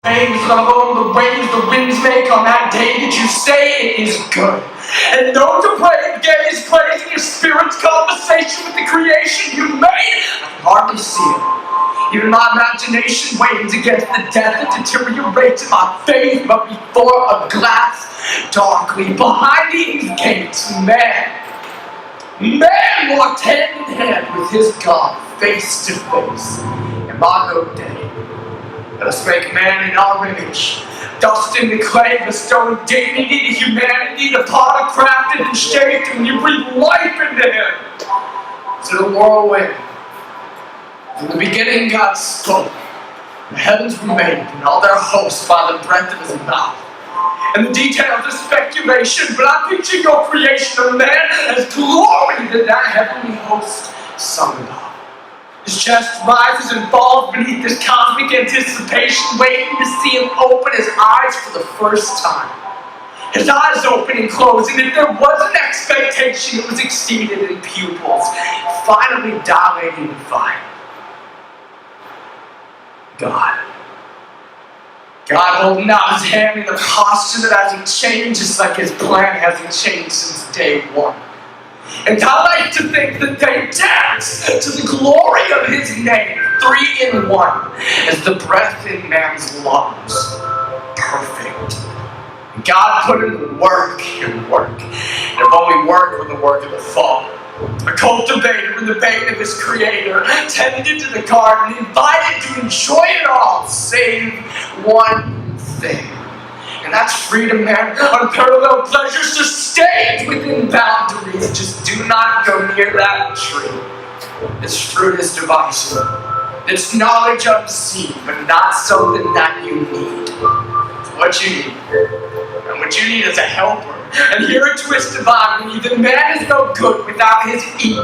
Waves along the waves the winds make on that day that you say it is good. And no depraved gaze praising your spirit's conversation with the creation you made. I can hardly see it. Even my imagination waves against the death that deteriorates my faith, but before a glass, darkly behind these gates, man walked hand in hand with his God, face to face. And my no day. Let us make man in our image, dust in the clay, bestowing dignity to humanity, the potter crafted and shaped, and you breathe life into him. So the whirlwind. In the beginning God spoke, the heavens were made, and all their hosts by the breath of his mouth. And the details of speculation, but I picture your creation of man as glory that that heavenly host sung about. His chest rises and falls beneath this cosmic anticipation, waiting to see him open his eyes for the first time. His eyes open and close, and if there was an expectation, it was exceeded in pupils, finally dilating in fire. God holding out his hand in a posture that hasn't changed, just like his plan hasn't changed since day one. And I like to think that they dance to the glory of his name, 3 in 1, as the breath in man's lungs, perfect. And God put in the work and work. And if only work were the work of the Father. A cultivator in the vein of his creator, tended to the garden, invited to enjoy it all, save one thing. And that's freedom, man. Unparalleled pleasures just stay within boundaries. Just do not go near that tree. Its fruit is divisive. Its knowledge unseen, but not something that you need. It's what you need. And what you need is a helper. And here a twist of irony, the man is no good without his Eve.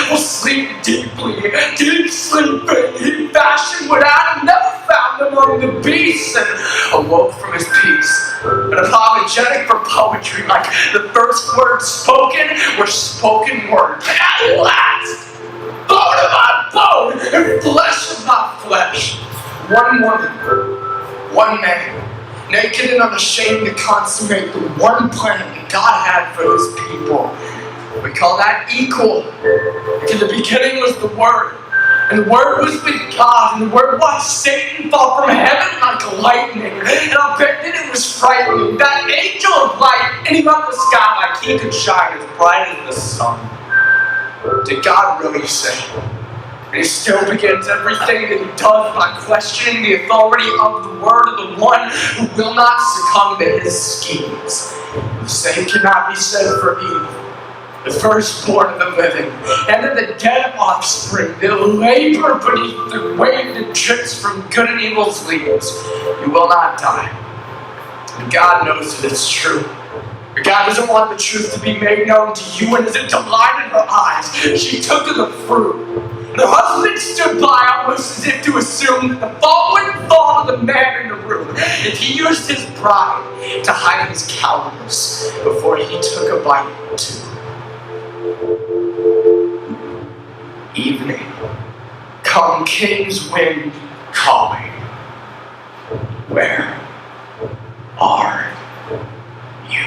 Will sleep deeply, deep sleeping. He fashioned what Adam never found among the beasts, and awoke from his peace. An apologetic for poetry, like the first words spoken were spoken words. At last, bone of my bone, and flesh of my flesh. One woman, one man. Naked and unashamed to consummate the one plan that God had for his people. We call that equal. In the beginning was the Word. And the Word was with God. And the Word watched Satan fall from heaven like lightning. And I bet that it was frightening. That angel of light hitting up the sky like he could shine as bright as the sun. Did God really say? And he still begins everything that he does by questioning the authority of the word of the one who will not succumb to his schemes. The same cannot be said for Eve, the firstborn of the living, and of the dead offspring that labor beneath the weight that drips from good and evil's leaves. You will not die. And God knows that it's true. But God doesn't want the truth to be made known to you, and as it blinded her eyes, she took of the fruit. The husband stood by almost as if to assume that the fall wouldn't fall to the man in the room, and he used his pride to hide his cowardice before he took a bite too. Evening, come king's wind calling. Where are you?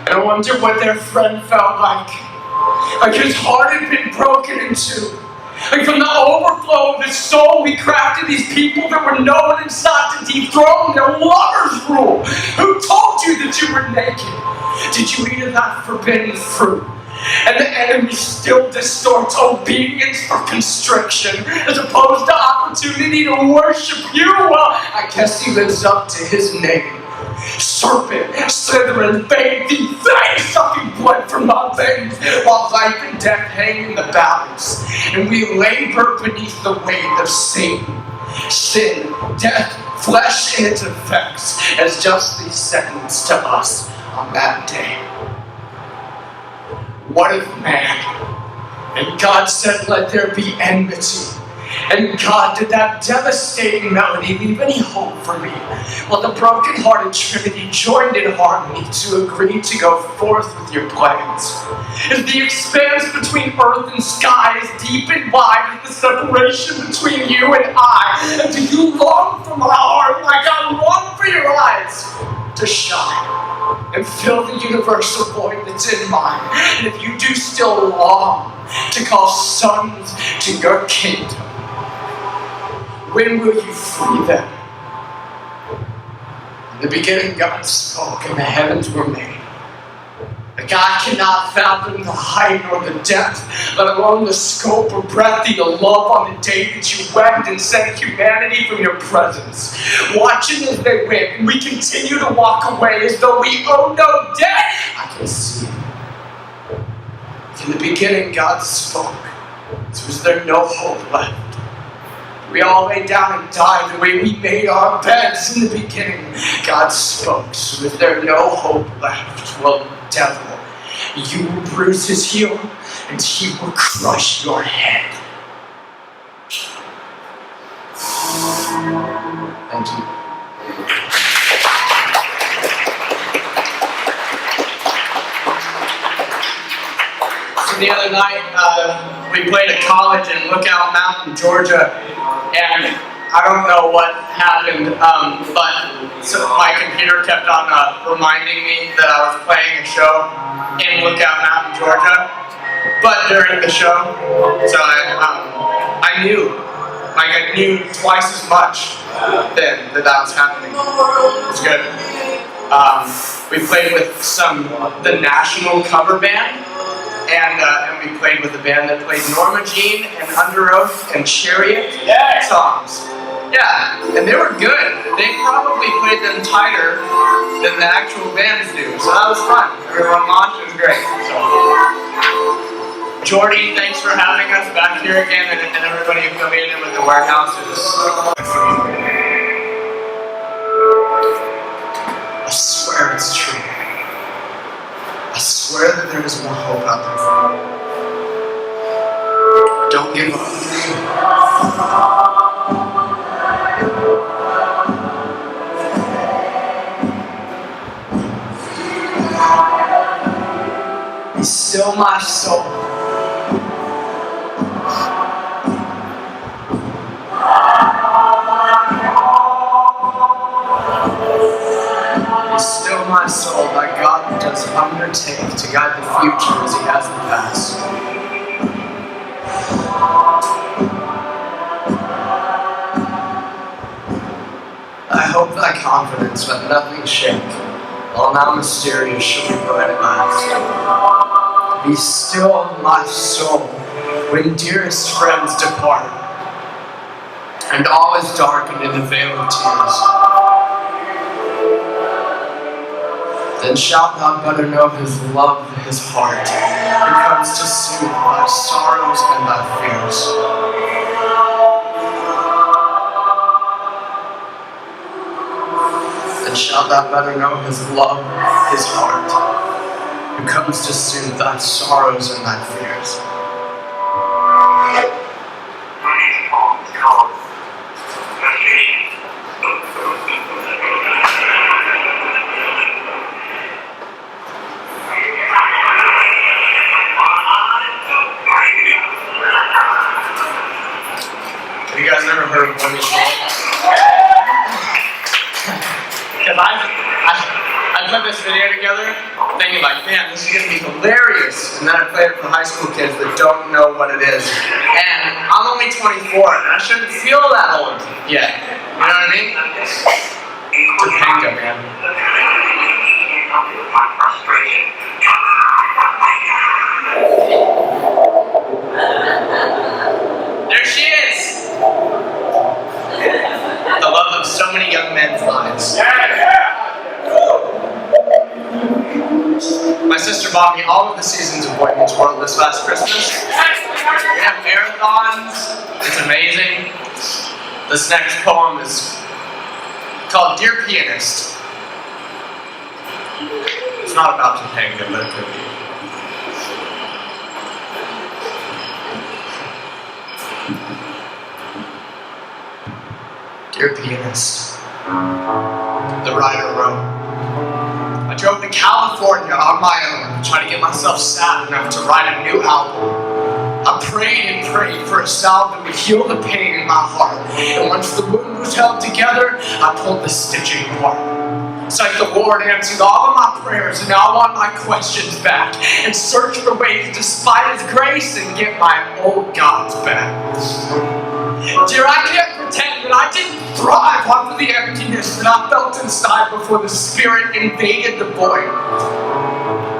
And I wonder what their friend felt like. Like his heart had been broken in two. Like from the overflow of his soul, we crafted these people that were known and sought to dethrone their lover's rule. Who told you that you were naked? Did you eat of that forbidden fruit? And the enemy still distorts obedience for constriction as opposed to opportunity to worship you. Well, I guess he lives up to his name. Serpent, slithering, bane, defang, sucking blood from my veins, while life and death hang in the balance, and we labor beneath the weight of Satan, sin, death, flesh, and its effects, as justly sentenced to us on that day. What if man? And God said, let there be enmity. And God, did that devastating melody leave any hope for me? Well, the broken-hearted Trinity joined in harmony to agree to go forth with your plans. If the expanse between earth and sky is deep and wide as the separation between you and I, and do you long for my heart like I long for your eyes to shine and fill the universal void that's in mine? And if you do still long to call sons to your kingdom, when will you free them? In the beginning, God spoke, and the heavens were made. But God cannot fathom the height or the depth, let alone the scope or breadth of your love on the day that you wept and sent humanity from your presence. Watching as they went, and we continue to walk away as though we owe no debt. I can see it. In the beginning, God spoke. So was there no hope left? We all lay down and died the way we made our beds in the beginning. God spoke, so is there no hope left? Well, devil, you will bruise his heel, and he will crush your head. Thank you. So the other night, we played at college in Lookout Mountain, Georgia. And I don't know what happened, but so my computer kept on reminding me that I was playing a show in Lookout Mountain, Georgia. But during the show, so I knew twice as much then that was happening. It was good. We played with the national cover band. And we played with a band that played Norma Jean and Under Oath and Chariot songs. Yeah, and they were good. They probably played them tighter than the actual bands do. So that was fun. Everyone watched. It was great. So, Jordy, thanks for having us back here again, and everybody affiliated with the warehouses. I swear it's true. I swear that there is more hope out there for you. Don't give up. Be still my soul. Be still my soul, thy God does undertake to guide the future as he has the past. I hope thy confidence let nothing shake, while now mysterious shall be bright at last. Be still my soul, when dearest friends depart, and all is darkened in the veil of tears. Then shalt thou better know his love, his heart, who comes to soothe thy sorrows and thy fears. Then shalt thou better know his love, his heart, who comes to soothe thy sorrows and thy fears. Have you guys ever heard of Bonnie Schmidt? Because I put this video together thinking like, man, this is going to be hilarious. And then I played it for high school kids that don't know what it is. And I'm only 24 and I shouldn't feel that old yet. You know what I mean? Topanga, man. There she is! The love of so many young men's lives. My sister bought me all of the seasons of Boy Meets World this last Christmas. We have marathons. It's amazing. This next poem is called Dear Pianist. It's not about Topanga, but it could be. Dear pianist, the writer wrote, I drove to California on my own, trying to get myself sad enough to write a new album. I prayed and prayed for a sound that would heal the pain in my heart. And once the wound was held together, I pulled the stitching apart. It's like the Lord answered all of my prayers, and now I want my questions back and search for ways to despite His grace and get my old gods back. Dear, I can't pretend that I didn't thrive off of the emptiness that I felt inside before the Spirit invaded the void.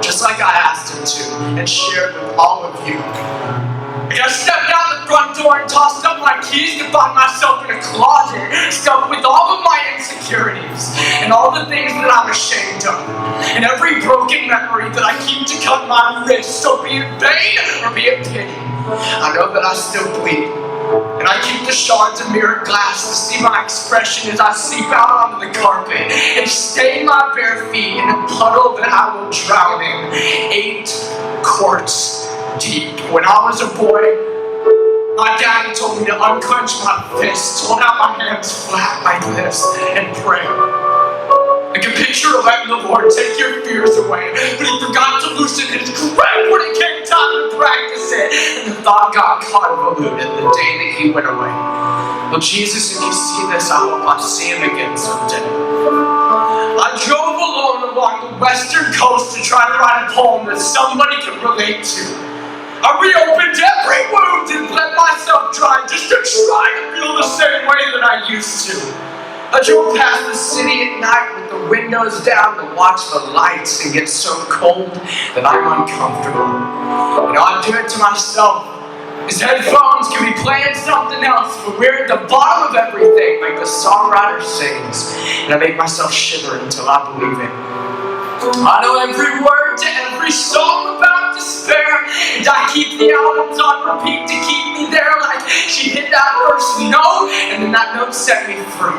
Just like I asked Him to and shared with all of you. I stepped out the front door and tossed up my keys to find myself in a closet stuffed with all of my insecurities and all the things that I'm ashamed of. And every broken memory that I keep to cut my wrist, so be it pain or be it pity. I know that I still bleed. And I keep the shards of mirrored glass to see my expression as I seep out onto the carpet and stain my bare feet in a puddle that I will drown in 8 quarts deep. When I was a boy, my daddy told me to unclench my fists, hold out my hands flat like this, and pray. I can picture letting the Lord take your fears away, but He forgot to loosen His grip when it came time to practice it, and the thought got convoluted the day that He went away. Well, Jesus, if you see this, I hope I see Him again someday. I drove alone along the western coast to try to write a poem that somebody could relate to. I reopened every wound and let myself dry just to try to feel the same way that I used to. I drove past the city at night with the windows down to watch the lights and get so cold that I'm uncomfortable. You know, I do it to myself. His headphones can be playing something else, but we're at the bottom of everything, like the songwriter sings. And I make myself shiver until I believe it. I know every word to every song about despair, and I keep the albums on repeat to keep me there, like she hit that first note, and then that note set me free.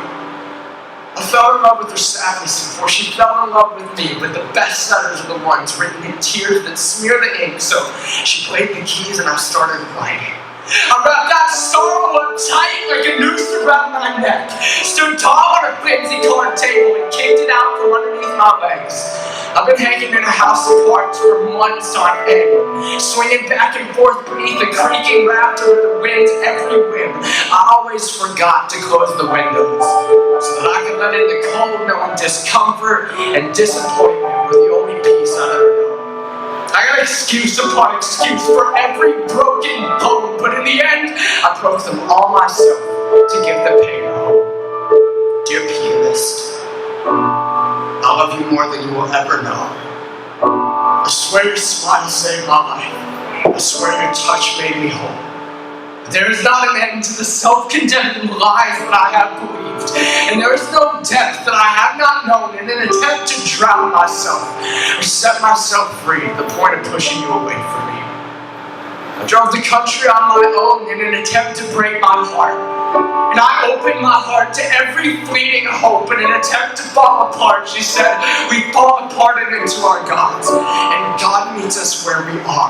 I fell in love with her sadness before she fell in love with me, but the best sellers are the ones written in tears that smear the ink, so she played the keys and I started writing. I wrapped that sorrow up tight like a noose around my neck, stood tall on a flimsy colored table and kicked it out from underneath my legs. I've been hanging in a house of cards for months on end, swinging back and forth beneath the creaking rafter of the wind's every whim. I always forgot to close the windows so that I could let in the cold, knowing discomfort and disappointment were the only peace I'd ever known. I got excuse upon excuse for every broken poem, but in the end, I broke them all myself to give the pain a hope. Dear pianist, I love you more than you will ever know. I swear your smile saved my life. I swear your touch made me whole. But there is not an end to the self-condemning lies that I have believed, and there is no depth that I have not known in an attempt to drown myself or set myself free to the point of pushing you away from me. I drove the country on my own in an attempt to break my heart. And I opened my heart to every fleeting hope in an attempt to fall apart. She said, we fall apart and into our gods. And God meets us where we are.